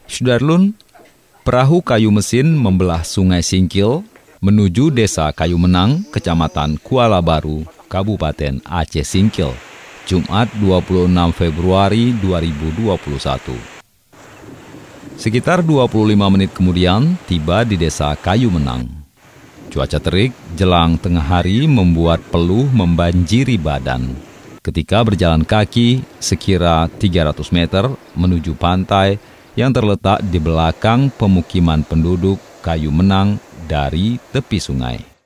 Sudarlun, perahu kayu mesin membelah Sungai Singkil menuju Desa Kayu Menang, Kecamatan Kuala Baru, Kabupaten Aceh Singkil, Jumat 26 Februari 2021. Sekitar 25 menit kemudian tiba di Desa Kayu Menang. Cuaca terik jelang tengah hari membuat peluh membanjiri badan. Ketika berjalan kaki sekira 300 meter menuju pantai yang terletak di belakang pemukiman penduduk Kayu Menang dari tepi sungai.